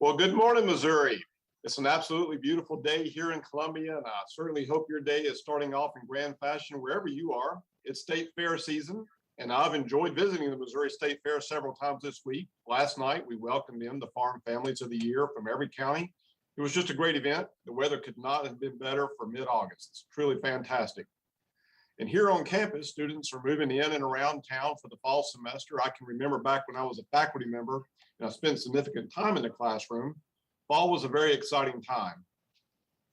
Well, good morning, Missouri. It's an absolutely beautiful day here in Columbia, and I certainly hope your day is starting off in grand fashion wherever you are. It's State Fair season, and I've enjoyed visiting the Missouri State Fair several times this week. Last night, we welcomed in the Farm Families of the Year from every county. It was just a great event. The weather could not have been better for mid-August. It's truly fantastic. And here on campus, students are moving in and around town for the fall semester. I can remember back when I was a faculty member and I spent significant time in the classroom. Fall was a very exciting time.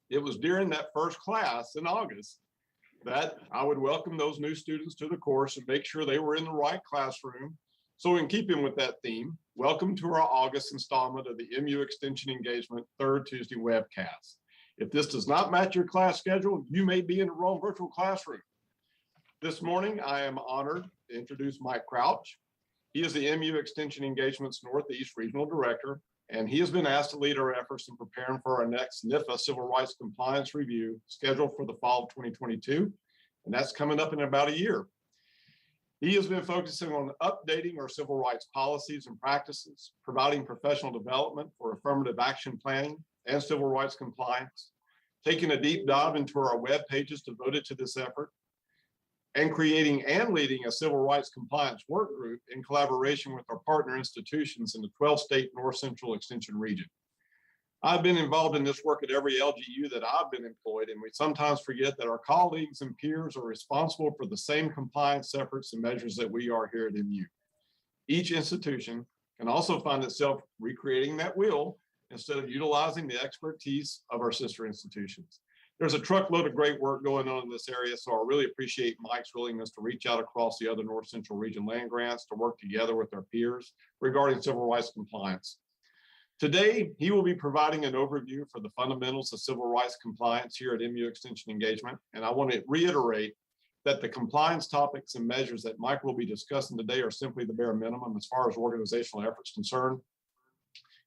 It was during that first class in August that I would welcome those new students to the course and make sure they were in the right classroom. So in keeping with that theme, welcome to our August installment of the MU Extension Engagement Third Tuesday webcast. If this does not match your class schedule, you may be in the wrong virtual classroom. This morning, I am honored to introduce Mike Crouch. He is the MU Extension Engagement's Northeast Regional Director, and he has been asked to lead our efforts in preparing for our next NIFA Civil Rights Compliance Review scheduled for the fall of 2022, and that's coming up in about a year. He has been focusing on updating our civil rights policies and practices, providing professional development for affirmative action planning and civil rights compliance, taking a deep dive into our web pages devoted to this effort, and creating and leading a civil rights compliance work group in collaboration with our partner institutions in the 12-state North Central Extension region. I've been involved in this work at every LGU that I've been employed, and we sometimes forget that our colleagues and peers are responsible for the same compliance efforts and measures that we are here at MU. Each institution can also find itself recreating that wheel instead of utilizing the expertise of our sister institutions. There's a truckload of great work going on in this area, so I really appreciate Mike's willingness to reach out across the other North Central Region land grants to work together with our peers regarding civil rights compliance. Today, he will be providing an overview for the fundamentals of civil rights compliance here at MU Extension Engagement, and I want to reiterate that the compliance topics and measures that Mike will be discussing today are simply the bare minimum as far as organizational efforts concerned.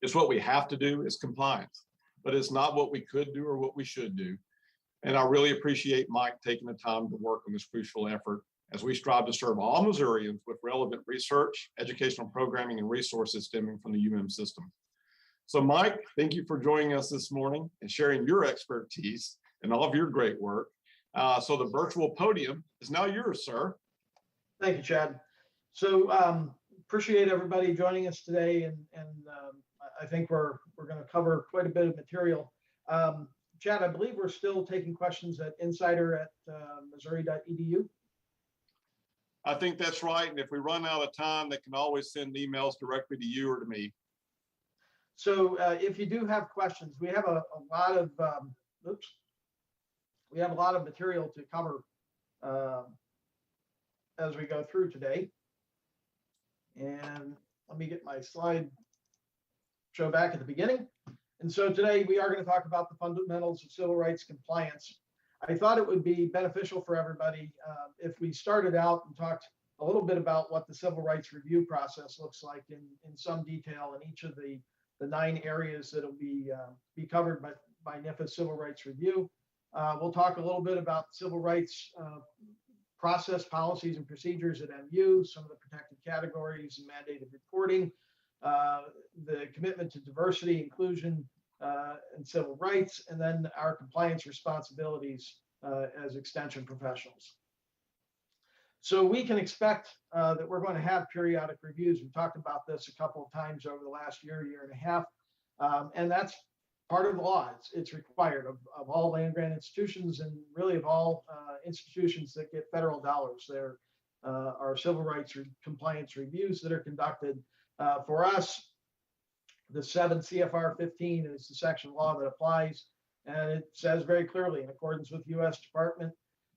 It's what we have to do is compliance, but it's not what we could do or what we should do. And I really appreciate Mike taking the time to work on this crucial effort as we strive to serve all Missourians with relevant research, educational programming, and resources stemming from the system. So Mike, thank you for joining us this morning and sharing your expertise and all of your great work. So the virtual podium is now yours, sir. Thank you, Chad. So appreciate everybody joining us today. And I think we're going to cover quite a bit of material. Chad, I believe we're still taking questions at insider@missouri.edu. I think that's right. And if we run out of time, they can always send emails directly to you or to me. So if you do have questions, we have a lot of material to cover as we go through today. And let me get my slide show back at the beginning. And so today we are going to talk about the fundamentals of civil rights compliance. I thought it would be beneficial for everybody if we started out and talked a little bit about what the civil rights review process looks like in some detail in each of the 9 areas that will be covered by NIFA Civil Rights Review. We'll talk a little bit about civil rights process, policies, and procedures at MU, some of the protected categories and mandated reporting, the commitment to diversity, inclusion, and civil rights, and then our compliance responsibilities as extension professionals. So we can expect that we're going to have periodic reviews. We talked about this a couple of times over the last year and a half, and that's part of the law. It's required of all land grant institutions and really of all institutions that get federal dollars. There are civil rights compliance reviews that are conducted. For us, the 7 CFR 15 is the section of law that applies, and it says very clearly, in accordance with U.S. Department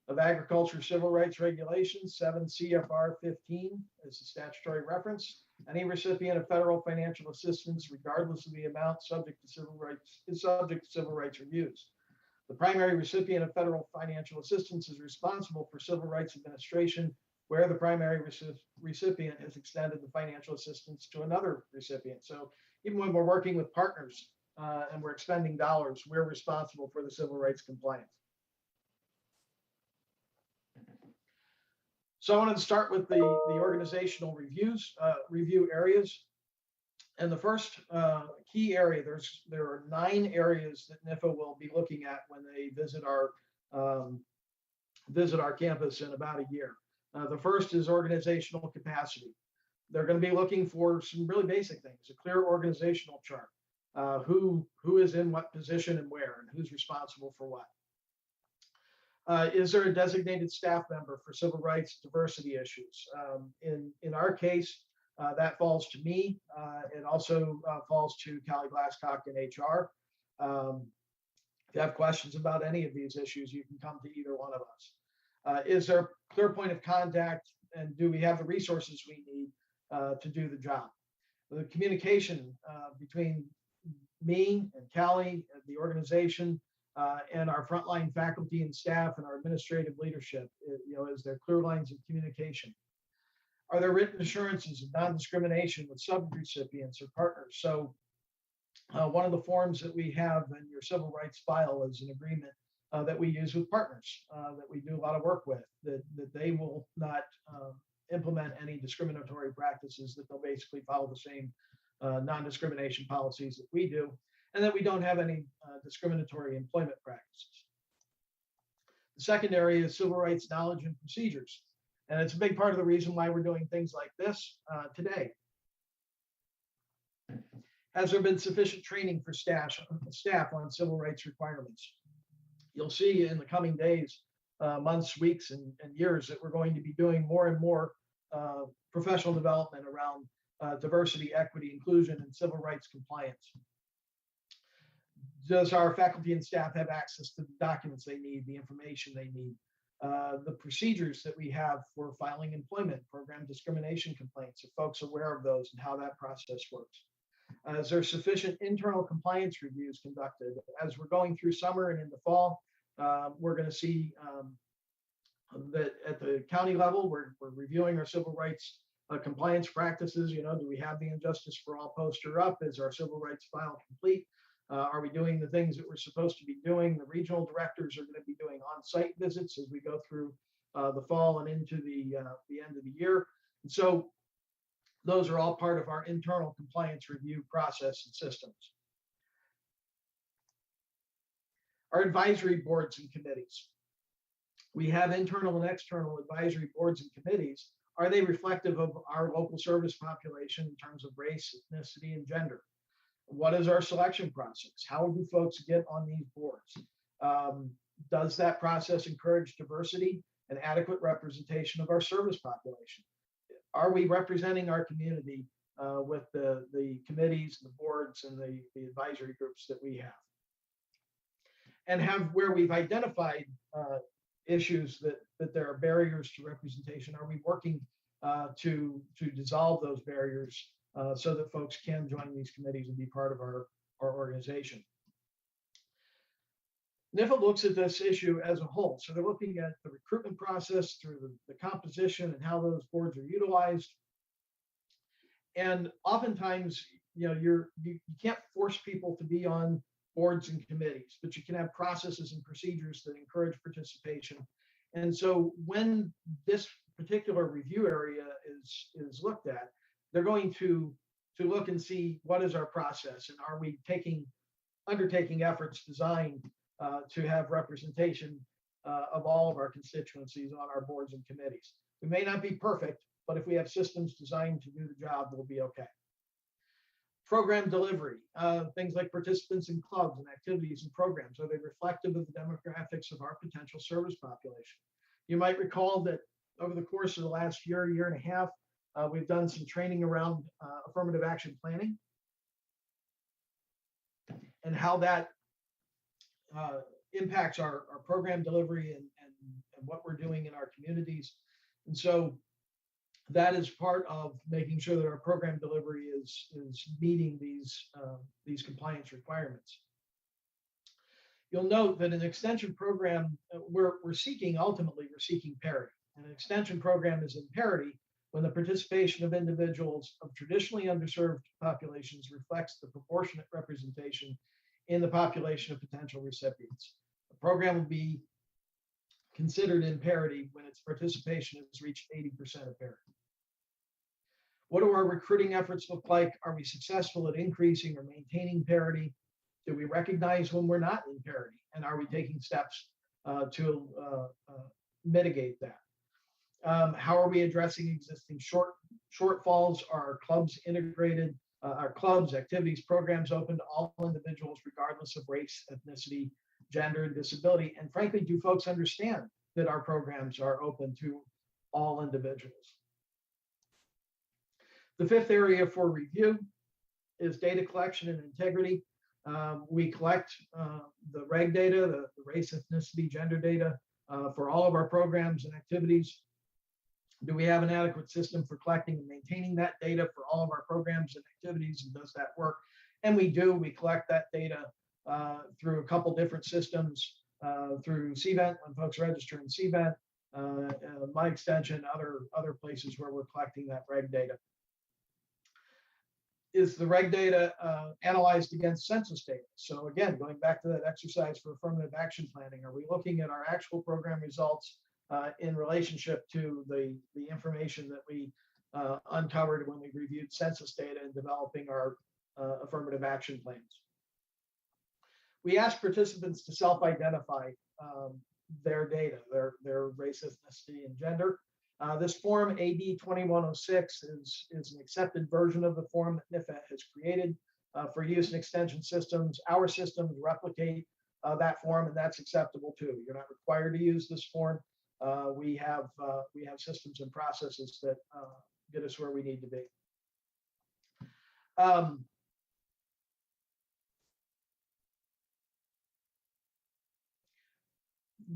of Agriculture Civil Rights Regulations, 7 CFR 15 is the statutory reference. Any recipient of federal financial assistance, regardless of the amount, is subject to civil rights reviews. The primary recipient of federal financial assistance is responsible for civil rights administration where the primary recipient has extended the financial assistance to another recipient. So even when we're working with partners and we're expending dollars, we're responsible for the civil rights compliance. So I wanted to start with the organizational review areas. And the first key area, there are 9 areas that NIFA will be looking at when they visit our campus in about a year. The first is organizational capacity. They're going to be looking for some really basic things: a clear organizational chart, who is in what position and where, and who's responsible for what. Is there a designated staff member for civil rights diversity issues? In our case, that falls to me. It also falls to Callie Glasscock in HR. If you have questions about any of these issues, you can come to either one of us. Is there a clear point of contact, and do we have the resources we need to do the job? The communication between me and Callie, the organization, and our frontline faculty and staff and our administrative leadership, is there clear lines of communication? Are there written assurances of non-discrimination with subrecipients or partners? So one of the forms that we have in your civil rights file is an agreement that we use with partners that we do a lot of work with, that they will not implement any discriminatory practices, that they'll basically follow the same non-discrimination policies that we do, and that we don't have any discriminatory employment practices. The second area is civil rights knowledge and procedures. And it's a big part of the reason why we're doing things like this today. Has there been sufficient training for staff on civil rights requirements? You'll see in the coming days, months, weeks, and years that we're going to be doing more and more professional development around diversity, equity, inclusion, and civil rights compliance. Does our faculty and staff have access to the documents they need, the information they need? The procedures that we have for filing employment, program discrimination complaints, are folks aware of those and how that process works? Is there sufficient internal compliance reviews conducted? As we're going through summer and in the fall, we're going to see that at the county level, we're reviewing our civil rights compliance practices. Do we have the Injustice for All poster up? Is our civil rights file complete? Are we doing the things that we're supposed to be doing? The regional directors are going to be doing on-site visits as we go through the fall and into the end of the year. And so those are all part of our internal compliance review process and systems. Our advisory boards and committees. We have internal and external advisory boards and committees. Are they reflective of our local service population in terms of race, ethnicity, and gender? What is our selection process? How do folks get on these boards? Does that process encourage diversity and adequate representation of our service population? Are we representing our community with the committees, the boards, and the advisory groups that we have? And where we've identified issues that there are barriers to representation, are we working to dissolve those barriers so that folks can join these committees and be part of our organization? NIFA looks at this issue as a whole. So they're looking at the recruitment process through the composition and how those boards are utilized. And oftentimes, you can't force people to be on boards and committees, but you can have processes and procedures that encourage participation. And so when this particular review area is looked at, they're going to look and see what is our process, and are we undertaking efforts designed to have representation of all of our constituencies on our boards and committees. We may not be perfect, but if we have systems designed to do the job, we'll be okay. Program delivery, things like participants in clubs and activities and programs, are they reflective of the demographics of our potential service population? You might recall that over the course of the last year and a half, we've done some training around affirmative action planning and how that impacts our program delivery and what we're doing in our communities. And so that is part of making sure that our program delivery is meeting these compliance requirements. You'll note that an extension program, we're seeking parity. And an extension program is in parity when the participation of individuals of traditionally underserved populations reflects the proportionate representation in the population of potential recipients. The program will be considered in parity when its participation has reached 80% of parity. What do our recruiting efforts look like? Are we successful at increasing or maintaining parity? Do we recognize when we're not in parity? And are we taking steps to mitigate that? How are we addressing existing shortfalls? Are our clubs integrated? Are clubs, activities, programs open to all individuals, regardless of race, ethnicity, gender, and disability? And frankly, do folks understand that our programs are open to all individuals? The fifth area for review is data collection and integrity. We collect the reg data, the race, ethnicity, gender data for all of our programs and activities. Do we have an adequate system for collecting and maintaining that data for all of our programs and activities, and does that work? And we do. We collect that data through a couple different systems, through CVent when folks register in CVent, my extension, other places where we're collecting that reg data. Is the reg data analyzed against census data? So again, going back to that exercise for affirmative action planning, are we looking at our actual program results in relationship to the information that we uncovered when we reviewed census data and developing our affirmative action plans? We asked participants to self-identify their data, their race, ethnicity, and gender. This form AB 2106 is an accepted version of the form that NIFA has created for use in extension systems. Our systems replicate that form, and that's acceptable too. You're not required to use this form. We have systems and processes that get us where we need to be.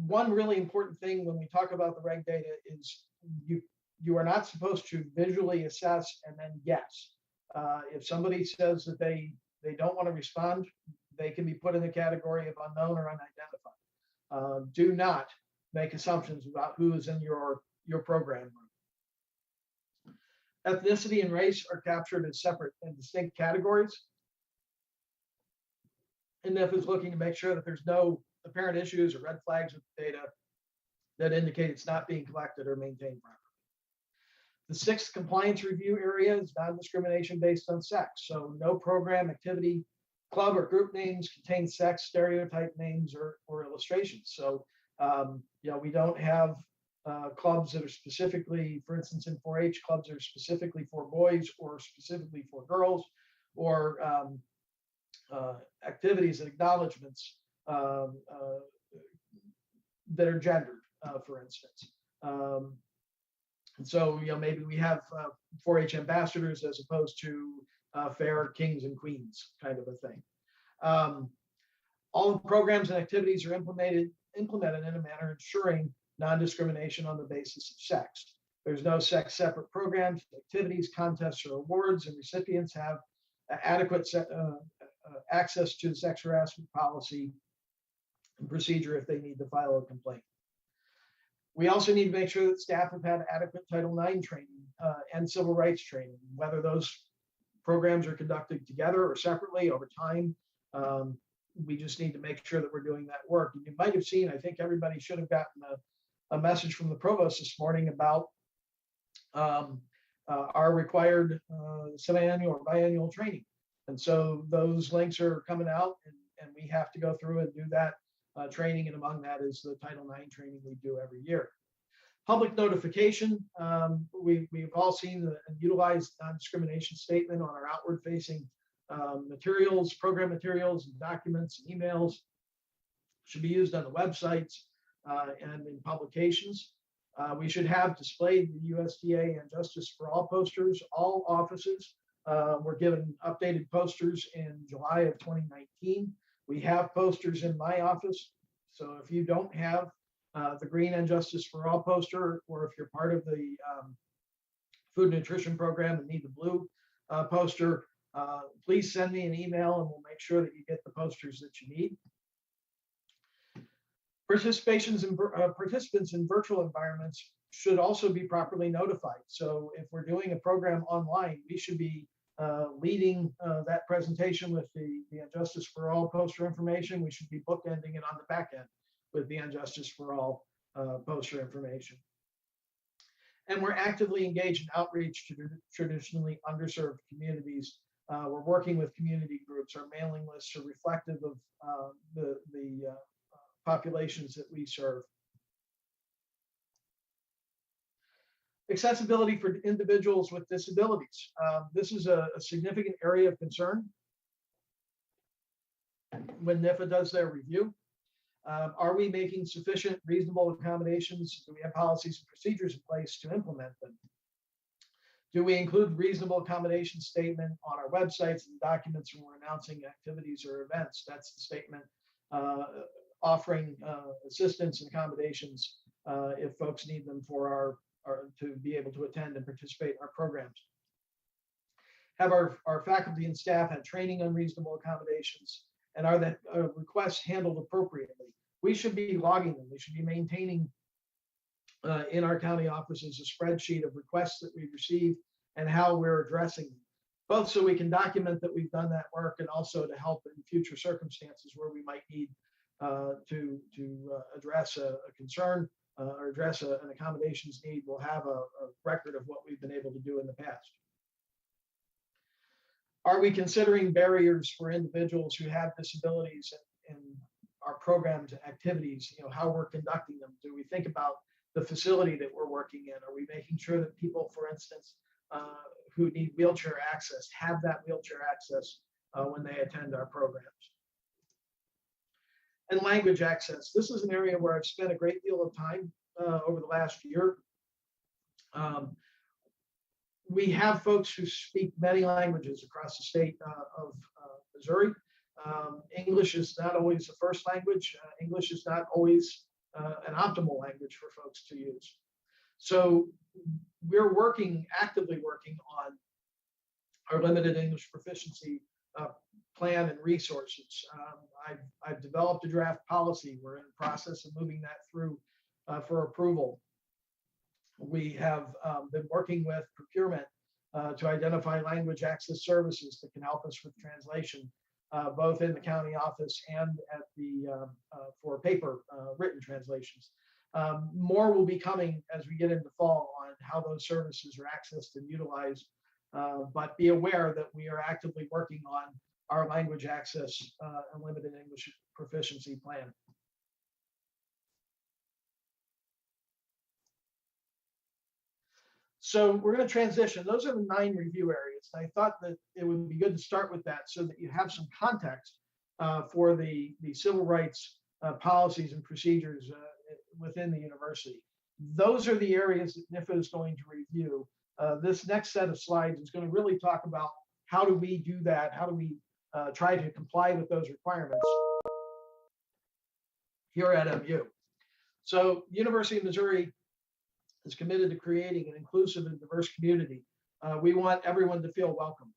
One really important thing when we talk about the reg data is you are not supposed to visually assess and then guess. If somebody says that they don't want to respond, they can be put in the category of unknown or unidentified. Do not make assumptions about who is in your program room. Ethnicity and race are captured as separate and distinct categories. And NIF is looking to make sure that there's no apparent issues or red flags with the data that indicate it's not being collected or maintained properly. The sixth compliance review area is non-discrimination based on sex. So no program, activity, club, or group names contain sex, stereotype names, or illustrations. So we don't have clubs that are specifically, for instance, in 4-H, clubs that are specifically for boys or specifically for girls, or activities and acknowledgements that are gendered, for instance. And so, maybe we have 4-H ambassadors as opposed to fair kings and queens kind of a thing. All the programs and activities are implemented in a manner ensuring non-discrimination on the basis of sex. There's no sex-separate programs, activities, contests, or awards, and recipients have adequate access to the sex harassment policy and procedure if they need to file a complaint. We also need to make sure that staff have had adequate Title IX training and civil rights training, whether those programs are conducted together or separately over time. We just need to make sure that we're doing that work. And you might have seen, I think everybody should have gotten a message from the provost this morning about our required semi-annual or biannual training. And so those links are coming out, and we have to go through and do that training. And among that is the Title IX training we do every year. Public notification. We've all seen and utilized non-discrimination statement on our outward-facing materials, program materials, and documents, and emails. Should be used on the websites and in publications. We should have displayed the USDA and Justice for All posters. All offices were given updated posters in July of 2019. We have posters in my office. So if you don't have the green and Justice for All poster, or if you're part of the food nutrition program and need the blue poster, please send me an email and we'll make sure that you get the posters that you need. Participants in virtual environments should also be properly notified. So if we're doing a program online, we should be leading that presentation with the Justice for All poster information. We should be bookending it on the back end with the Justice for All poster information. And we're actively engaged in outreach to traditionally underserved communities. We're working with community groups. Our mailing lists are reflective of the populations that we serve. Accessibility for individuals with disabilities. This is a significant area of concern when NIFA does their review. Are we making sufficient reasonable accommodations? Do we have policies and procedures in place to implement them? Do we include reasonable accommodation statement on our websites and documents when we're announcing activities or events? That's the statement offering assistance and accommodations if folks need them for to be able to attend and participate in our programs. Have our faculty and staff had training on reasonable accommodations? And are the requests handled appropriately? We should be logging them. We should be maintaining in our county offices a spreadsheet of requests that we receive and how we're addressing them, both so we can document that we've done that work and also to help in future circumstances where we might need to address a concern or address an accommodations need. We'll have a record of what we've been able to do in the past. Are we considering barriers for individuals who have disabilities in our programs and activities, how we're conducting them? Do we think about the facility that we're working in? Are we making sure that people, for instance, who need wheelchair access have that wheelchair access when they attend our programs? And language access. This is an area where I've spent a great deal of time over the last year. We have folks who speak many languages across the state of Missouri. English is not always the first language. English is not always an optimal language for folks to use. So we're actively working on our limited English proficiency plan and resources. I've developed a draft policy. We're in the process of moving that through for approval. We have been working with procurement to identify language access services that can help us with translation, both in the county office and at the for paper written translations. More will be coming as we get into fall on how those services are accessed and utilized, but be aware that we are actively working on our language access and limited English proficiency plan. So we're going to transition. Those are the 9 review areas. I thought that it would be good to start with that so that you have some context for the civil rights policies and procedures within the university. Those are the areas that NIFA is going to review. This next set of slides is going to really talk about how do we do that? How do we try to comply with those requirements here at MU? So University of Missouri is committed to creating an inclusive and diverse community. We want everyone to feel welcome.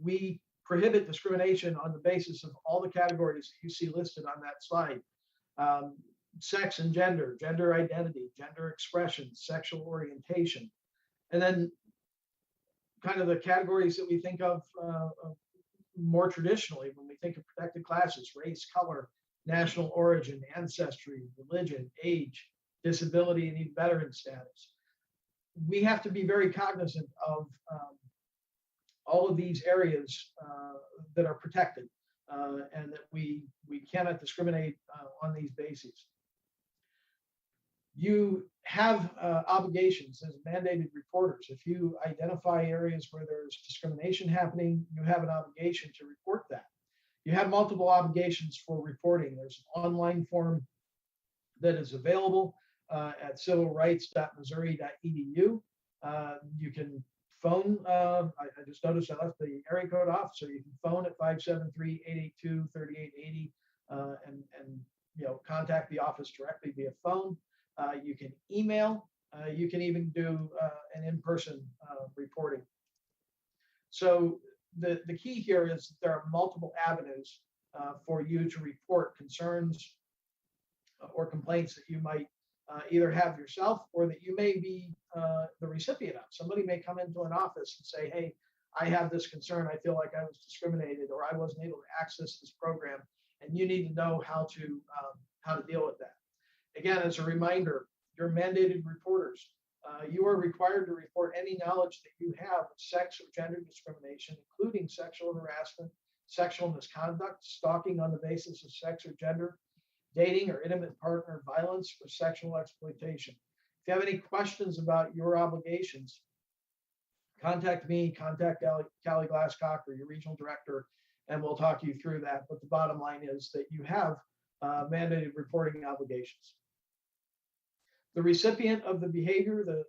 We prohibit discrimination on the basis of all the categories that you see listed on that slide. Sex and gender, gender identity, gender expression, sexual orientation. And then kind of the categories that we think of more traditionally when we think of protected classes: race, color, national origin, ancestry, religion, age, disability, and even veteran status. We have to be very cognizant of all of these areas that are protected and that we cannot discriminate on these bases. You have obligations as mandated reporters. If you identify areas where there's discrimination happening, you have an obligation to report that. You have multiple obligations for reporting. There's an online form that is available at civilrights.missouri.edu. You can phone, I just noticed I left the area code off, so you can phone at 573-882-3880 and contact the office directly via phone. You can email, you can even do an in-person reporting. So the key here is that there are multiple avenues for you to report concerns or complaints that you might either have yourself or that you may be the recipient of. Somebody may come into an office and say, hey, I have this concern. I feel like I was discriminated or I wasn't able to access this program, and you need to know how to deal with that. Again, as a reminder, you're mandated reporters. You are required to report any knowledge that you have of sex or gender discrimination, including sexual harassment, sexual misconduct, stalking on the basis of sex or gender, dating or intimate partner violence, or sexual exploitation. If you have any questions about your obligations, contact me, contact Callie Glasscock or your regional director, and we'll talk you through that. But the bottom line is that you have mandated reporting obligations. The recipient of the behavior, the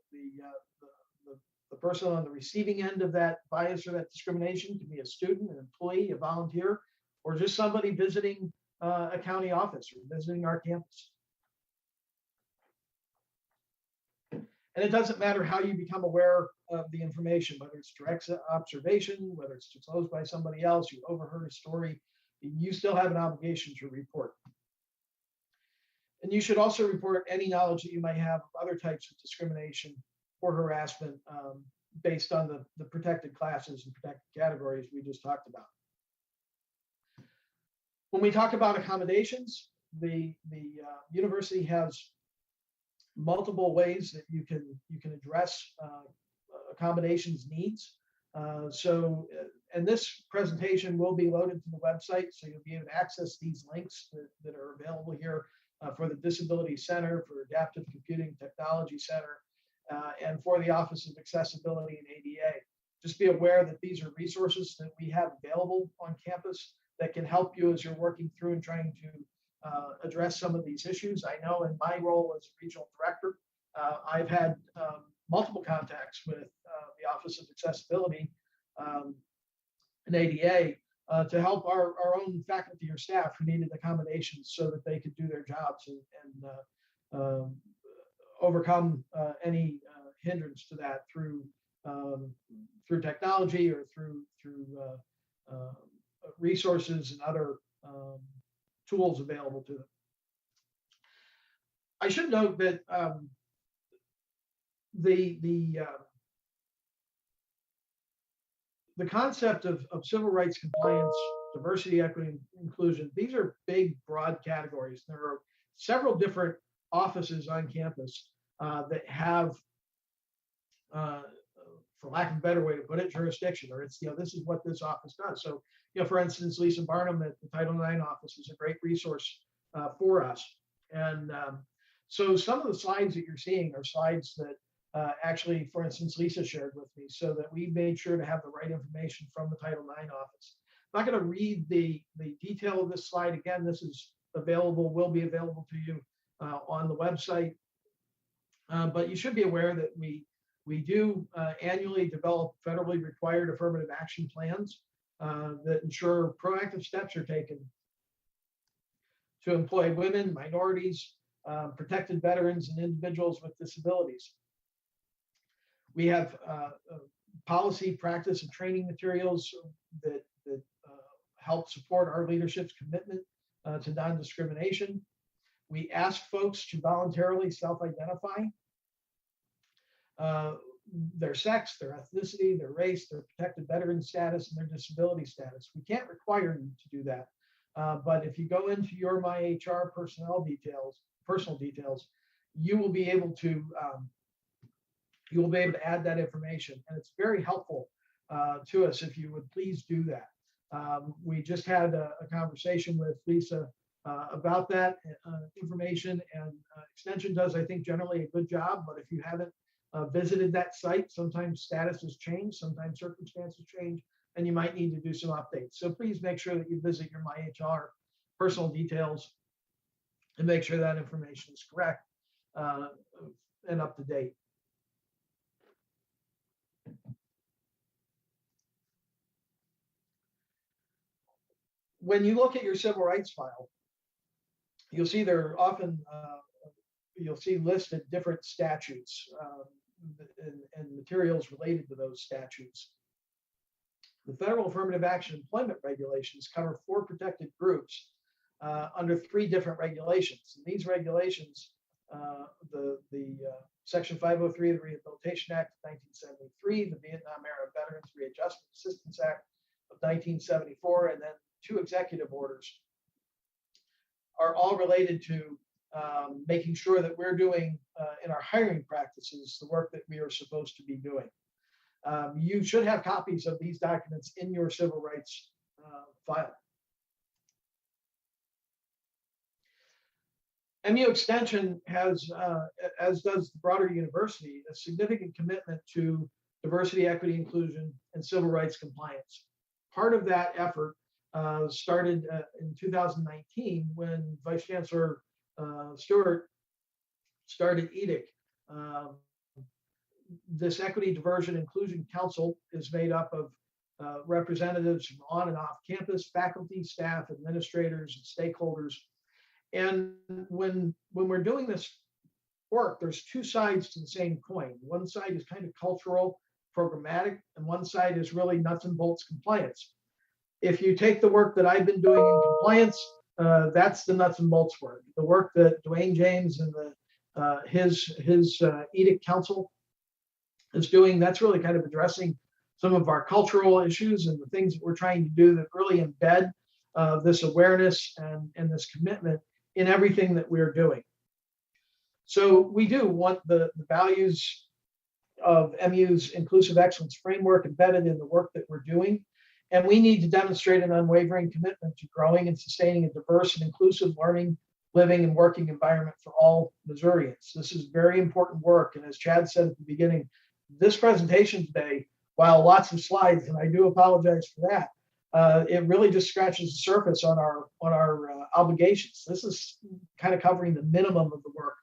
person on the receiving end of that bias or that discrimination can be a student, an employee, a volunteer, or just somebody visiting a county office or visiting our campus. And it doesn't matter how you become aware of the information, whether it's direct observation, whether it's disclosed by somebody else, you overheard a story, you still have an obligation to report. And you should also report any knowledge that you might have of other types of discrimination or harassment based on the protected classes and protected categories we just talked about. When we talk about accommodations, the university has multiple ways that you can address accommodations needs. And this presentation will be loaded to the website, so you'll be able to access these links that are available here for the Disability Center, for Adaptive Computing Technology Center, and for the Office of Accessibility and ADA. Just be aware that these are resources that we have available on campus that can help you as you're working through and trying to address some of these issues. I know in my role as regional director, I've had multiple contacts with the Office of Accessibility and ADA to help our own faculty or staff who needed accommodations so that they could do their jobs and overcome any hindrance to that through technology or through resources and other tools available to them. I should note that the concept of civil rights compliance, diversity, equity, and inclusion, these are big, broad categories. There are several different offices on campus that have, for lack of a better way to put it, jurisdiction, or it's, this is what this office does. So, for instance, Lisa Barnum at the Title IX office is a great resource for us. And so some of the slides that you're seeing are slides that actually, for instance, Lisa shared with me, so that we made sure to have the right information from the Title IX office. I'm not going to read the detail of this slide again. This is available, will be available to you on the website. But you should be aware that we do annually develop federally required affirmative action plans that ensure proactive steps are taken to employ women, minorities, protected veterans, and individuals with disabilities. We have policy, practice, and training materials that help support our leadership's commitment to non-discrimination. We ask folks to voluntarily self-identify their sex, their ethnicity, their race, their protected veteran status, and their disability status. We can't require you to do that. But if you go into your MyHR personal details, you will be able to add that information, and it's very helpful to us if you would please do that. We just had a conversation with Lisa about that information, and Extension does, I think, generally a good job. But if you haven't visited that site, sometimes status has changed, sometimes circumstances change, and you might need to do some updates. So please make sure that you visit your MyHR personal details and make sure that information is correct and up to date. When you look at your civil rights file, you'll see there are often, you'll see listed different statutes and materials related to those statutes. The Federal Affirmative Action Employment Regulations cover 4 protected groups under 3 different regulations. And these regulations, Section 503 of the Rehabilitation Act of 1973, the Vietnam Era Veterans Readjustment Assistance Act of 1974, and then 2 executive orders, are all related to making sure that we're doing in our hiring practices the work that we are supposed to be doing. You should have copies of these documents in your civil rights file. MU Extension has, as does the broader university, a significant commitment to diversity, equity, inclusion, and civil rights compliance. Part of that effort started in 2019 when Vice Chancellor Stewart started EDIC. This Equity, Diversion, Inclusion Council is made up of representatives from on and off campus, faculty, staff, administrators, and stakeholders. And when we're doing this work, there's two sides to the same coin. One side is kind of cultural, programmatic, and one side is really nuts and bolts compliance. If you take the work that I've been doing in compliance, that's the nuts and bolts work. The work that Dwayne James and his EDIC Council is doing, that's really kind of addressing some of our cultural issues and the things that we're trying to do that really embed this awareness and this commitment in everything that we're doing. So we do want the values of MU's inclusive excellence framework embedded in the work that we're doing. And we need to demonstrate an unwavering commitment to growing and sustaining a diverse and inclusive learning, living, and working environment for all Missourians. This is very important work. And as Chad said at the beginning, this presentation today, while lots of slides, and I do apologize for that, it really just scratches the surface on our obligations. This is kind of covering the minimum of the work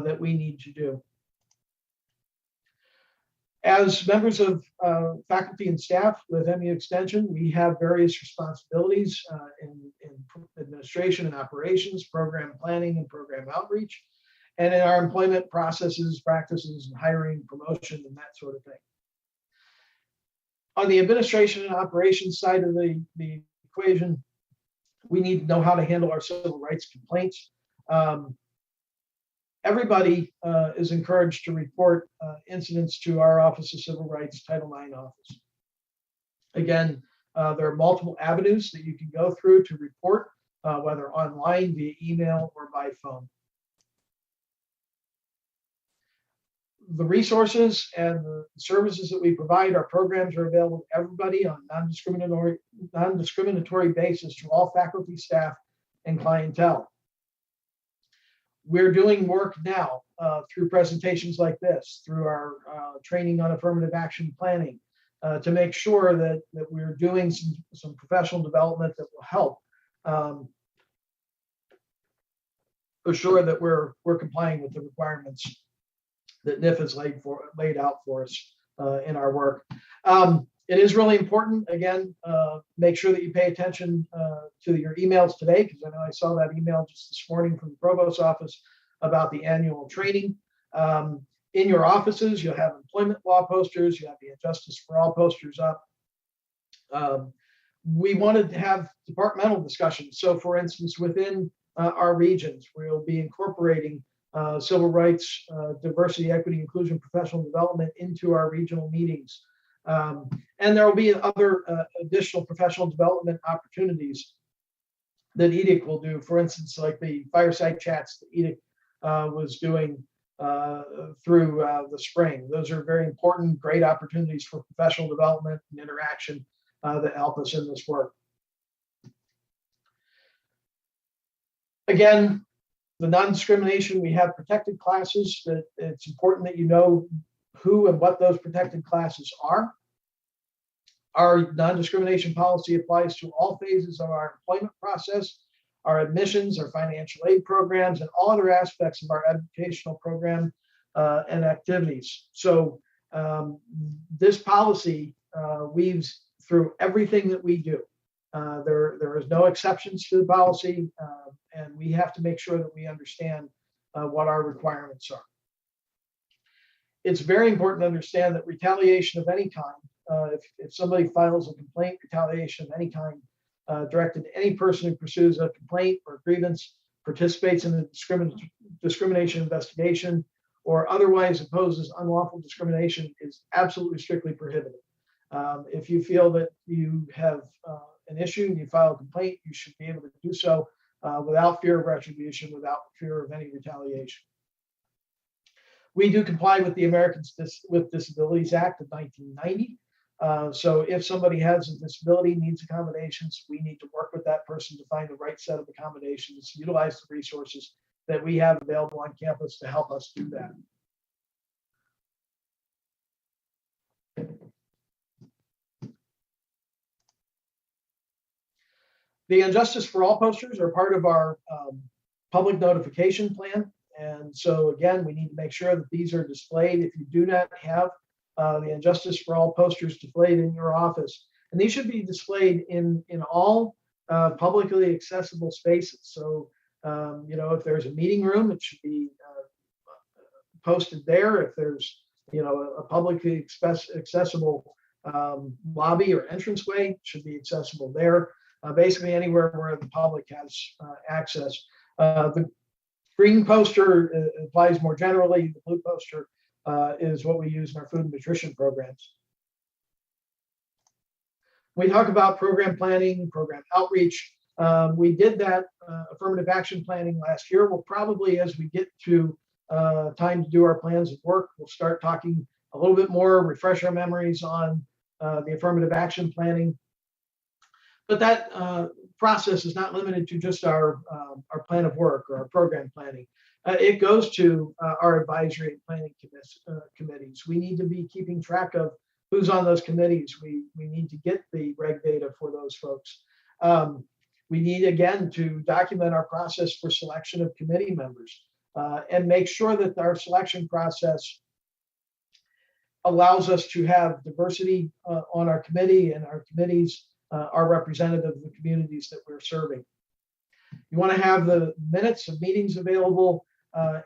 that we need to do. As members of faculty and staff with MU Extension, we have various responsibilities in administration and operations, program planning and program outreach, and in our employment processes, practices, and hiring, promotion, and that sort of thing. On the administration and operations side of the equation, we need to know how to handle our civil rights complaints. Everybody is encouraged to report incidents to our Office of Civil Rights Title IX office. Again, there are multiple avenues that you can go through to report, whether online, via email, or by phone. The resources and the services that we provide, our programs are available to everybody on non-discriminatory basis to all faculty, staff, and clientele. We're doing work now through presentations like this, through our training on affirmative action planning, to make sure that we're doing some professional development that will help assure that we're complying with the requirements that NIF has laid out for us in our work. It is really important, again, make sure that you pay attention to your emails today, because I know I saw that email just this morning from the provost's office about the annual training. In your offices, you'll have employment law posters, you have the Justice for All posters up. We wanted to have departmental discussions. So for instance, within our regions, we'll be incorporating civil rights, diversity, equity, inclusion, professional development into our regional meetings. And there will be other additional professional development opportunities that EDIC will do. For instance, like the fireside chats that EDIC was doing through the spring. Those are very important, great opportunities for professional development and interaction that help us in this work. Again, the non-discrimination, we have protected classes that it's important that you know who and what those protected classes are. Our non-discrimination policy applies to all phases of our employment process, our admissions, our financial aid programs, and all other aspects of our educational program and activities. So this policy weaves through everything that we do. There is no exceptions to the policy, and we have to make sure that we understand what our requirements are. It's very important to understand that retaliation of any kind, if somebody files a complaint, retaliation of any kind directed to any person who pursues a complaint or grievance, participates in a discrimination investigation, or otherwise opposes unlawful discrimination is absolutely strictly prohibited. If you feel that you have an issue and you file a complaint, you should be able to do so without fear of retribution, without fear of any retaliation. We do comply with the Americans with Disabilities Act of 1990. So if somebody has a disability, needs accommodations, we need to work with that person to find the right set of accommodations, utilize the resources that we have available on campus to help us do that. The Injustice for All posters are part of our public notification plan. And so again, we need to make sure that these are displayed. If you do not have the Injustice for All posters displayed in your office, and these should be displayed in all publicly accessible spaces. So, you know, if there's a meeting room, it should be posted there. If there's, you know, a publicly accessible lobby or entranceway, it should be accessible there. Basically anywhere where the public has access. The green poster applies more generally. The blue poster is what we use in our food and nutrition programs. We talk about program planning, program outreach. We did that affirmative action planning last year. We'll probably, as we get to time to do our plans of work, we'll start talking a little bit more, refresh our memories on the affirmative action planning. But that process is not limited to just our plan of work or our program planning. It goes to our advisory and planning committees. We need to be keeping track of who's on those committees. We need to get the reg data for those folks. We need, again, to document our process for selection of committee members and make sure that our selection process allows us to have diversity on our committee, and our committees are representative of the communities that we're serving. You want to have the minutes of meetings available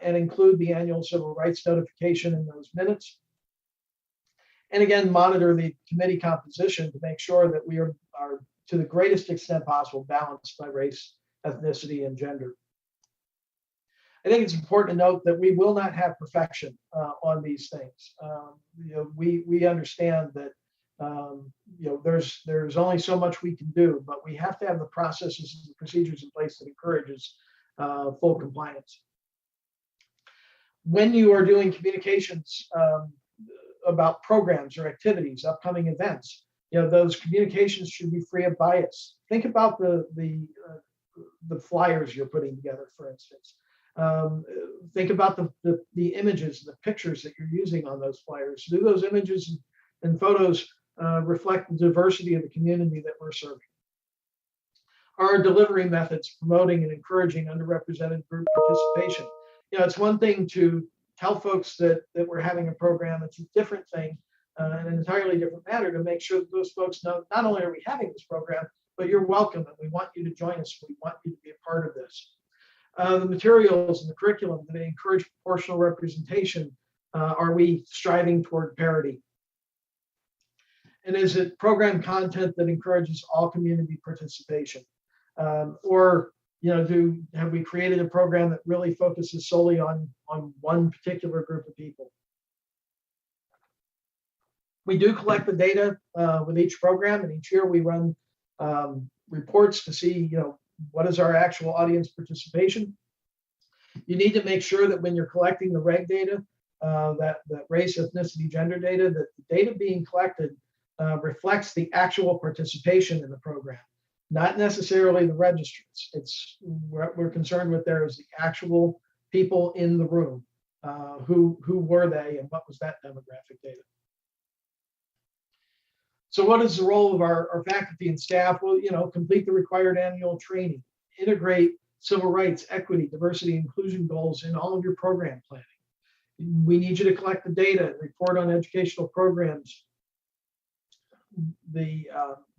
and include the annual civil rights notification in those minutes. And again, monitor the committee composition to make sure that we are to the greatest extent possible balanced by race, ethnicity, and gender. I think it's important to note that we will not have perfection on these things. You know, we understand that you know, there's only so much we can do, but we have to have the processes and procedures in place that encourages full compliance. When you are doing communications about programs or activities, upcoming events, you know, those communications should be free of bias. Think about the flyers you're putting together, for instance. Think about the images, the pictures that you're using on those flyers. Do those images and photos reflect the diversity of the community that we're serving? Our delivery methods promoting and encouraging underrepresented group participation. You know, it's one thing to tell folks that we're having a program. It's a different thing, an entirely different matter to make sure that those folks know not only are we having this program, but you're welcome and we want you to join us. We want you to be a part of this. The materials and the curriculum, do they encourage proportional representation? Are we striving toward parity? And is it program content that encourages all community participation? Or, you know, have we created a program that really focuses solely on one particular group of people? We do collect the data with each program, and each year we run reports to see, you know, what is our actual audience participation. You need to make sure that when you're collecting the reg data, that race, ethnicity, gender data, that the data being collected reflects the actual participation in the program, not necessarily the registrants. It's what we're concerned with there is the actual people in the room. Who were they and what was that demographic data? So what is the role of our faculty and staff? Well, you know, complete the required annual training, integrate civil rights, equity, diversity, inclusion goals in all of your program planning. We need you to collect the data, report on educational programs, the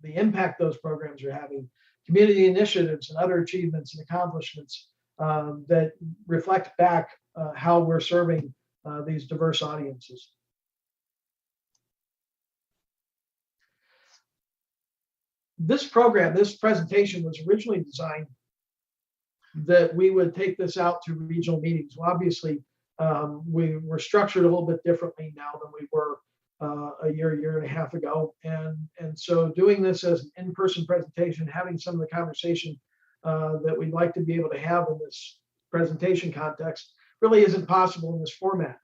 impact those programs are having, community initiatives and other achievements and accomplishments that reflect back how we're serving these diverse audiences. This program, this presentation was originally designed that we would take this out to regional meetings. Well, obviously, we're structured a little bit differently now than we were a year and a half ago. And so doing this as an in-person presentation, having some of the conversation that we'd like to be able to have in this presentation context really isn't possible in this format.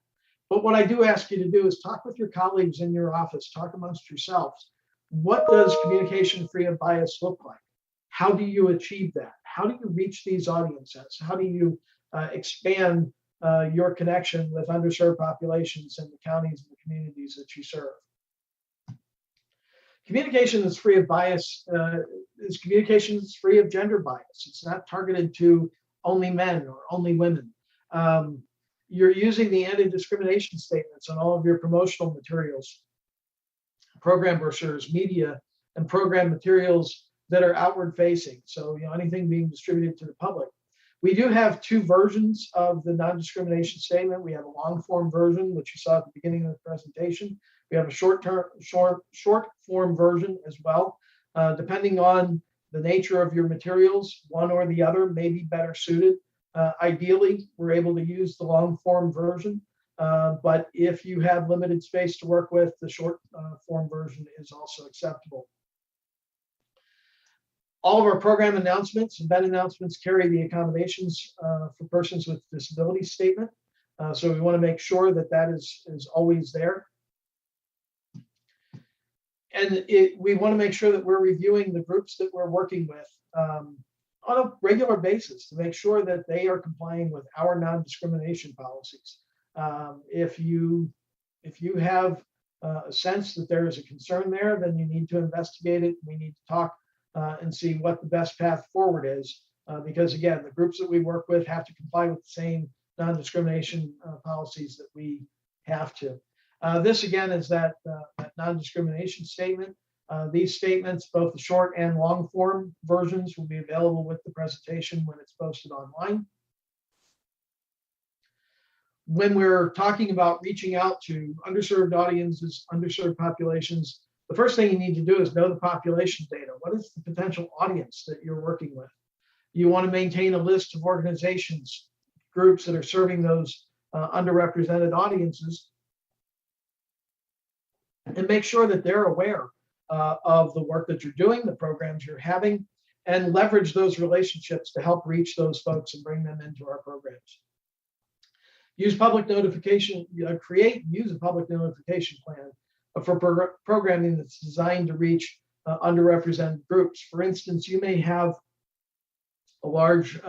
But what I do ask you to do is talk with your colleagues in your office, talk amongst yourselves. What does communication free of bias look like? How do you achieve that? How do you reach these audiences? How do you expand your connection with underserved populations in the counties and the communities that you serve? Communication that's free of bias is communication that's free of gender bias. It's not targeted to only men or only women. You're using the anti-discrimination statements on all of your promotional materials, program brochures, media, and program materials that are outward facing. So, anything being distributed to the public. We do have two versions of the non-discrimination statement. We have a long form version, which you saw at the beginning of the presentation. We have a short form version as well. Depending on the nature of your materials, one or the other may be better suited. Ideally, we're able to use the long form version, but if you have limited space to work with, the short form version is also acceptable. All of our program announcements and event announcements carry the accommodations for persons with disabilities statement. So we want to make sure that that is always there. And we want to make sure that we're reviewing the groups that we're working with on a regular basis to make sure that they are complying with our non-discrimination policies. If you have a sense that there is a concern there, then you need to investigate it. We need to talk and see what the best path forward is. Because again, the groups that we work with have to comply with the same non-discrimination policies that we have to. This again is that non-discrimination statement. These statements, both the short and long form versions, will be available with the presentation when it's posted online. When we're talking about reaching out to underserved audiences, underserved populations, the first thing you need to do is know the population data. What is the potential audience that you're working with? You want to maintain a list of organizations, groups that are serving those underrepresented audiences, and make sure that they're aware of the work that you're doing, the programs you're having, and leverage those relationships to help reach those folks and bring them into our programs. Use public notification, use a public notification plan for programming that's designed to reach underrepresented groups. For instance, you may have a large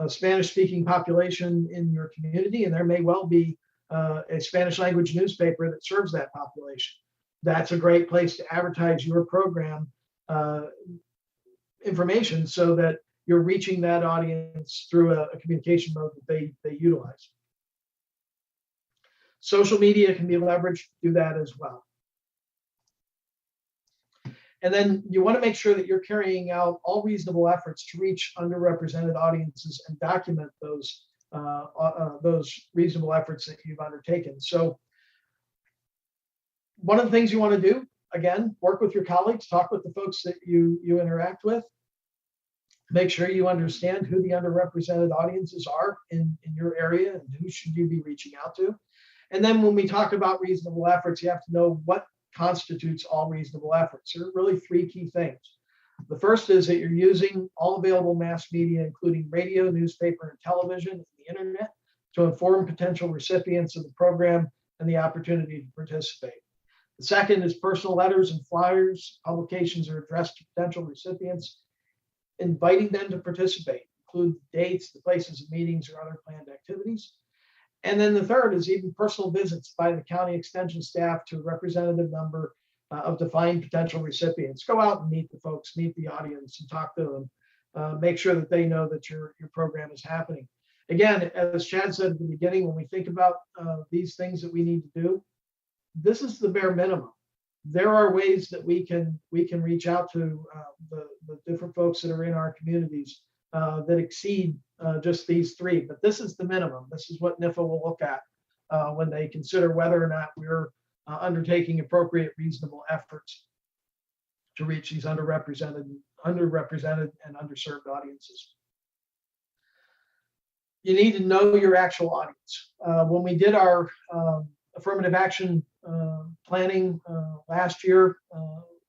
Spanish-speaking population in your community, and there may well be a Spanish language newspaper that serves that population. That's a great place to advertise your program information so that you're reaching that audience through a communication mode that they utilize. Social media can be leveraged to do that as well. And then you want to make sure that you're carrying out all reasonable efforts to reach underrepresented audiences and document those reasonable efforts that you've undertaken. So one of the things you want to do, again, work with your colleagues, talk with the folks that you interact with, make sure you understand who the underrepresented audiences are in your area and who should you be reaching out to. And then when we talk about reasonable efforts, you have to know what constitutes all reasonable efforts. There are really three key things. The first is that you're using all available mass media, including radio, newspaper, and television, and the internet, to inform potential recipients of the program and the opportunity to participate. The second is personal letters and flyers. Publications are addressed to potential recipients, inviting them to participate, include the dates, the places of meetings, or other planned activities. And then the third is even personal visits by the county extension staff to a representative number of defined potential recipients. Go out and meet the folks, meet the audience, and talk to them. Make sure that they know that your program is happening. Again, as Chad said at the beginning, when we think about these things that we need to do, this is the bare minimum. There are ways that we can reach out to the different folks that are in our communities that exceed just these three, but this is the minimum. This is what NIFA will look at when they consider whether or not we're undertaking appropriate, reasonable efforts to reach these underrepresented and underserved audiences. You need to know your actual audience. When we did our affirmative action planning last year,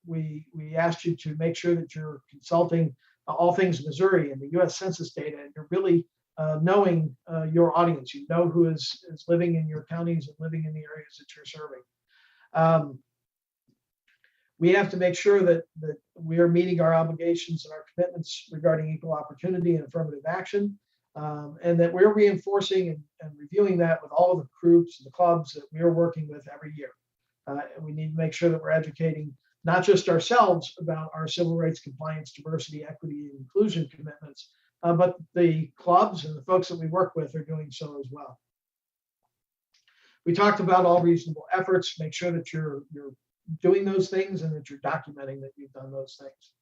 we asked you to make sure that you're consulting all things Missouri and the U.S. Census data, and you're really knowing your audience. You know who is living in your counties and living in the areas that you're serving. We have to make sure that we are meeting our obligations and our commitments regarding equal opportunity and affirmative action, and that we're reinforcing and reviewing that with all of the groups and the clubs that we are working with every year. We need to make sure that we're educating not just ourselves about our civil rights compliance, diversity, equity, and inclusion commitments, but the clubs and the folks that we work with are doing so as well. We talked about all reasonable efforts. Make sure that you're doing those things and that you're documenting that you've done those things.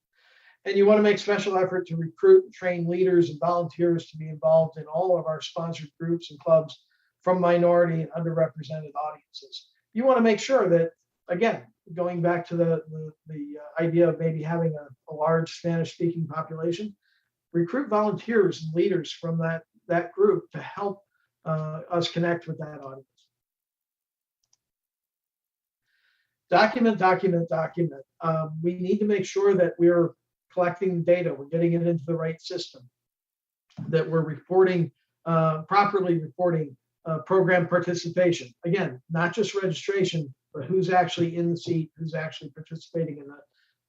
And you want to make special effort to recruit and train leaders and volunteers to be involved in all of our sponsored groups and clubs from minority and underrepresented audiences. You want to make sure that, again, going back to the idea of maybe having a large Spanish-speaking population, recruit volunteers and leaders from that group to help us connect with that audience. Document. We need to make sure that we're collecting data, we're getting it into the right system, that we're reporting, properly reporting program participation. Again, not just registration, but who's actually in the seat, who's actually participating in the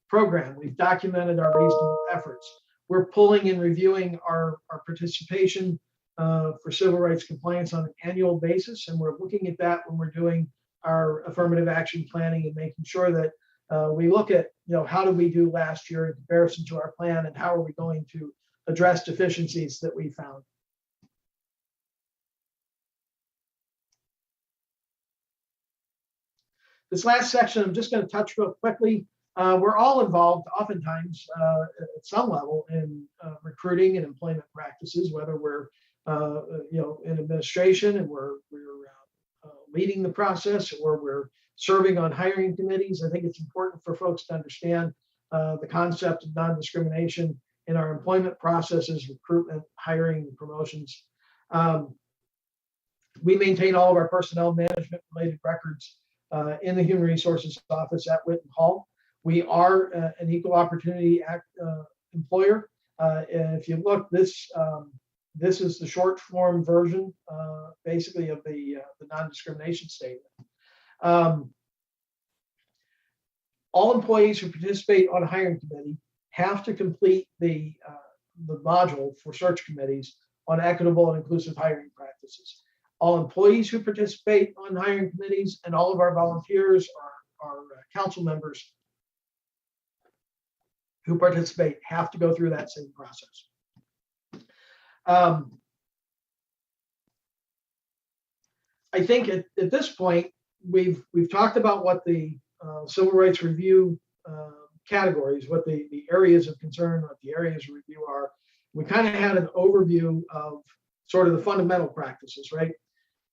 program. We've documented our reasonable efforts. We're pulling and reviewing our participation for civil rights compliance on an annual basis, and we're looking at that when we're doing our affirmative action planning and making sure that we look at, how did we do last year in comparison to our plan, and how are we going to address deficiencies that we found. This last section, I'm just going to touch real quickly. We're all involved, oftentimes, at some level, in recruiting and employment practices, whether we're, in administration and we're leading the process, or we're serving on hiring committees. I think it's important for folks to understand the concept of non-discrimination in our employment processes, recruitment, hiring, and promotions. We maintain all of our personnel management related records in the Human Resources Office at Whitten Hall. We are an Equal Opportunity Act employer. And if you look, this is the short form version, basically, of the non-discrimination statement. All employees who participate on a hiring committee have to complete the module for search committees on equitable and inclusive hiring practices. All employees who participate on hiring committees and all of our volunteers, our council members who participate, have to go through that same process. I think at this point, we've talked about what the civil rights review categories, what the areas of concern, what the areas of review are. We kind of had an overview of sort of the fundamental practices, right?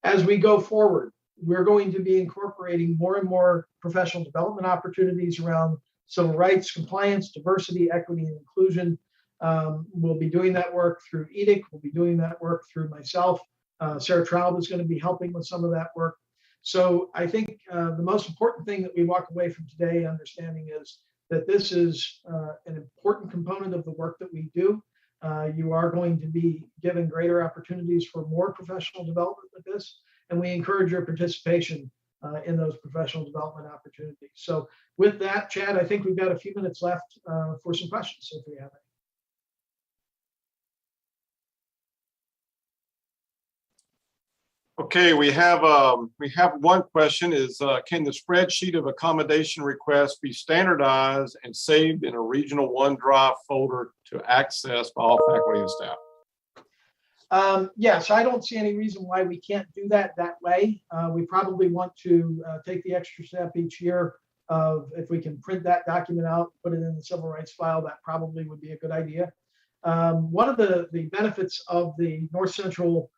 As we go forward, we're going to be incorporating more and more professional development opportunities around civil rights, compliance, diversity, equity, and inclusion. We'll be doing that work through EDIC. We'll be doing that work through myself. Sarah Traub is going to be helping with some of that work. So I think the most important thing that we walk away from today understanding is that this is an important component of the work that we do. You are going to be given greater opportunities for more professional development with this, and we encourage your participation in those professional development opportunities. So with that, Chad, I think we've got a few minutes left for some questions, if we have any. Okay, we have one question is, can the spreadsheet of accommodation requests be standardized and saved in a regional OneDrive folder to access by all faculty and staff? Yes, I don't see any reason why we can't do that way. We probably want to take the extra step each year of, if we can print that document out, put it in the civil rights file, that probably would be a good idea. One of the benefits of the North Central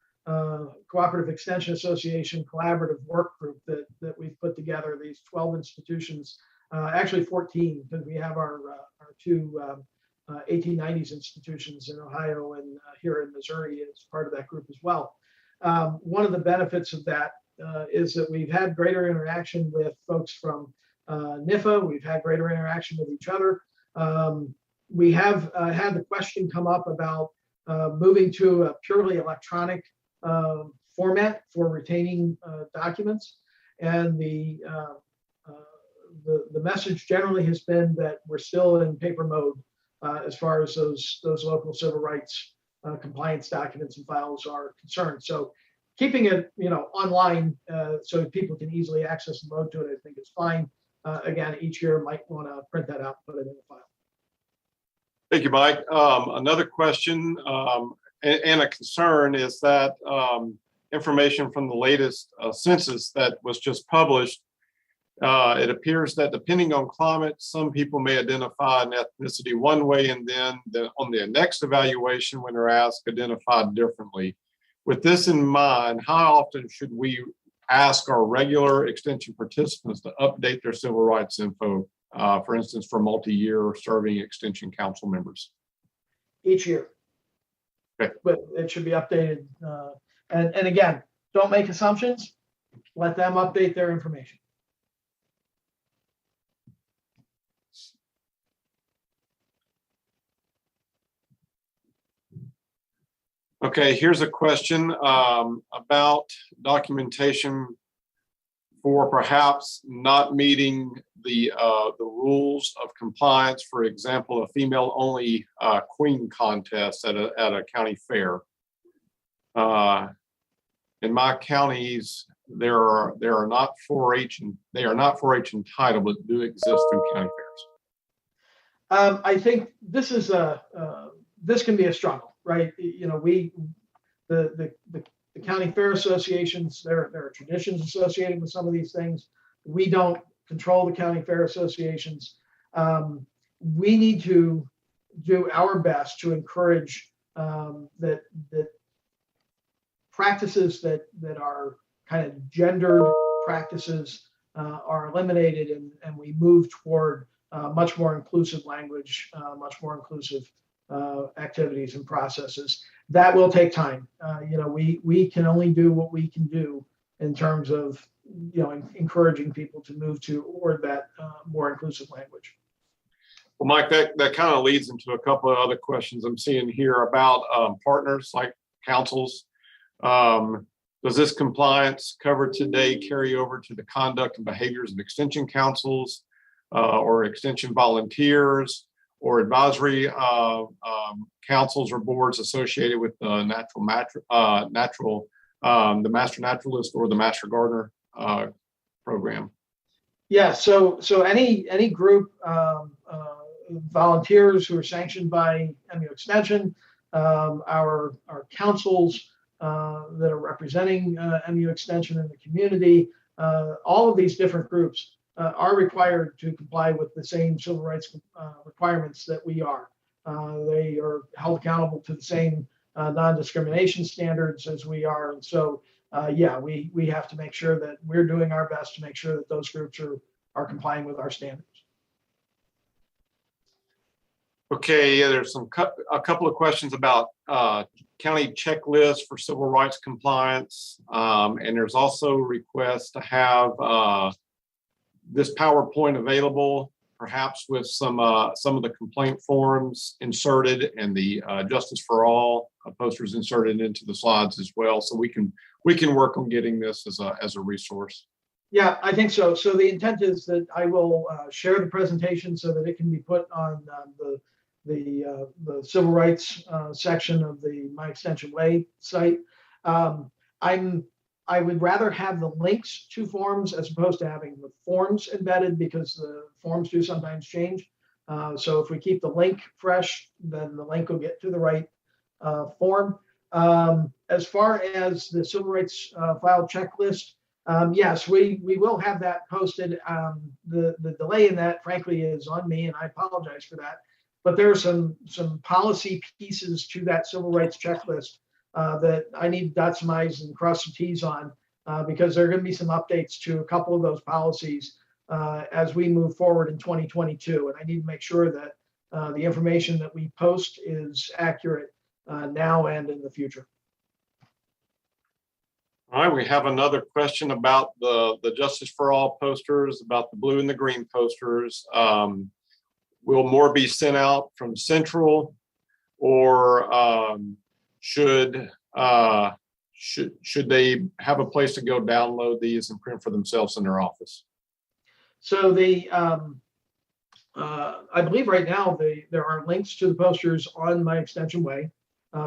Cooperative Extension Association collaborative work group that we've put together, these 12 institutions, actually 14, because we have our two 1890s institutions in Ohio and here in Missouri as part of that group as well. One of the benefits of that is that we've had greater interaction with folks from NIFA. We've had greater interaction with each other. We have had the question come up about moving to a purely electronic format for retaining documents, and the message generally has been that we're still in paper mode as far as those local civil rights compliance documents and files are concerned. So keeping it, online so people can easily access and load to it, I think is fine. Again, each year might want to print that out, put it in the file. Thank you, Mike. Another question and a concern is that information from the latest census that was just published, it appears that depending on climate, some people may identify an ethnicity one way, and then on their next evaluation, when they're asked, identified differently. With this in mind, how often should we ask our regular extension participants to update their civil rights info, for instance, for multi-year serving extension council members? Each year. Okay. But it should be updated. And again, don't make assumptions. Let them update their information. Okay, here's a question about documentation for perhaps not meeting the rules of compliance. For example, a female-only queen contest at a county fair. In my counties, there are not 4-H and they are not 4-H entitled, but do exist through county fairs. I think this is this can be a struggle, right? The county fair associations, there are traditions associated with some of these things. We don't control the county fair associations. We need to do our best to encourage that practices that are kind of gendered practices are eliminated, and we move toward much more inclusive language, much more inclusive activities and processes. That will take time. We can only do what we can do in terms of encouraging people to move toward that more inclusive language. Well, Mike, that kind of leads into a couple of other questions I'm seeing here about partners like councils. Does this compliance covered today carry over to the conduct and behaviors of extension councils or extension volunteers or advisory councils or boards associated with the the Master Naturalist or the Master Gardener program? Yeah, so any group volunteers who are sanctioned by MU Extension, our councils that are representing MU Extension in the community, all of these different groups are required to comply with the same civil rights requirements that we are. They are held accountable to the same non-discrimination standards as we are. And so, yeah, we have to make sure that we're doing our best to make sure that those groups are complying with our standards. Okay, yeah, there's a couple of questions about county checklists for civil rights compliance. And there's also requests to have this PowerPoint available, perhaps with some of the complaint forms inserted and the Justice for All posters inserted into the slides as well. So we can work on getting this as a resource. Yeah, I think so. So the intent is that I will share the presentation so that it can be put on the civil rights section of the My Extension Way site. I would rather have the links to forms as opposed to having the forms embedded, because the forms do sometimes change. So if we keep the link fresh, then the link will get to the right form. As far as the civil rights file checklist, yes, we will have that posted. The delay in that, frankly, is on me, and I apologize for that. But there are some policy pieces to that civil rights checklist that I need to dot some I's and cross some T's on, because there are going to be some updates to a couple of those policies as we move forward in 2022. And I need to make sure that the information that we post is accurate now and in the future. All right, we have another question about the Justice for All posters, about the blue and the green posters. will more be sent out from central, or should they have a place to go download these and print for themselves in their office? So I believe right now there are links to the posters on My Extension Way,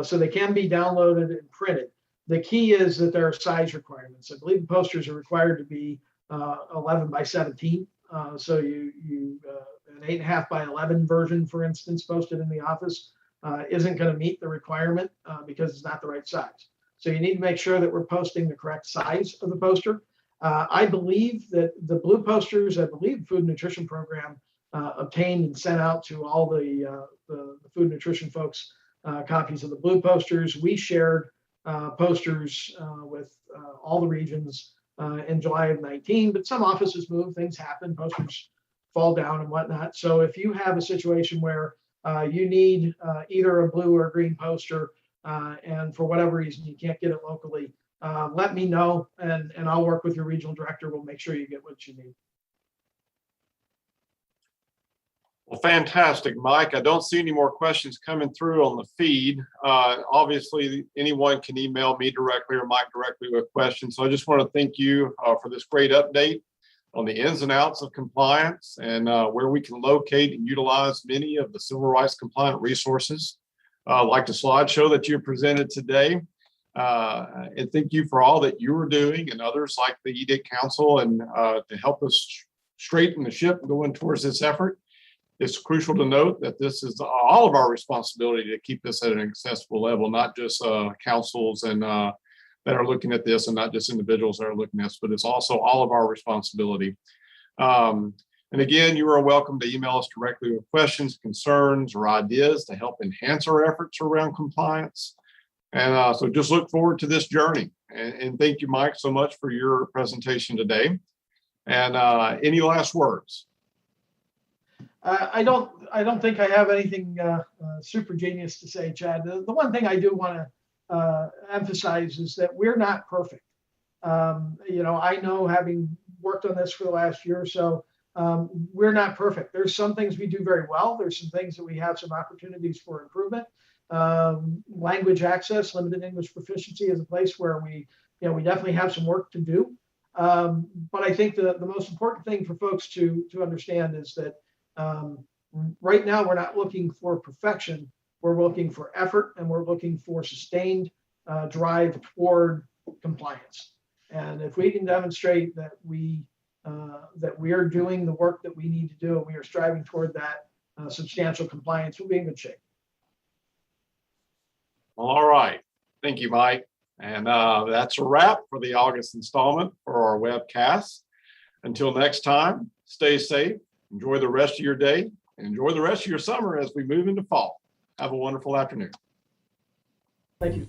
so they can be downloaded and printed. The key is that there are size requirements. I believe the posters are required to be 11 by 17. So an 8.5 by 11 version, for instance, posted in the office isn't going to meet the requirement because it's not the right size. So you need to make sure that we're posting the correct size of the poster. I believe that the blue posters, I believe the Food and Nutrition Program obtained and sent out to all the food and nutrition folks copies of the blue posters. We shared posters with all the regions in July of 19, but some offices move, things happen, posters fall down and whatnot. So if you have a situation where you need either a blue or a green poster, and for whatever reason you can't get it locally, let me know, and I'll work with your regional director. We'll make sure you get what you need. Well, fantastic, Mike. I don't see any more questions coming through on the feed. Obviously, anyone can email me directly or Mike directly with questions. So I just want to thank you for this great update on the ins and outs of compliance and where we can locate and utilize many of the civil rights compliant resources, like the slideshow that you presented today. And thank you for all that you are doing, and others like the EDIC Council, and to help us straighten the ship going towards this effort. It's crucial to note that this is all of our responsibility to keep this at an accessible level, not just councils and that are looking at this, and not just individuals that are looking at this, but it's also all of our responsibility. And again, you are welcome to email us directly with questions, concerns, or ideas to help enhance our efforts around compliance. And so just look forward to this journey. And thank you, Mike, so much for your presentation today. And any last words? I don't think I have anything super genius to say, Chad. The one thing I do want to emphasize is that we're not perfect. I know, having worked on this for the last year or so, we're not perfect. There's some things we do very well. There's some things that we have some opportunities for improvement. Language access, limited English proficiency is a place where we definitely have some work to do. But I think the most important thing for folks to understand is that right now we're not looking for perfection. We're looking for effort, and we're looking for sustained drive toward compliance. And if we can demonstrate that we are doing the work that we need to do, and we are striving toward that substantial compliance, we'll be in good shape. All right. Thank you, Mike. And that's a wrap for the August installment for our webcast. Until next time, stay safe, enjoy the rest of your day, and enjoy the rest of your summer as we move into fall. Have a wonderful afternoon. Thank you.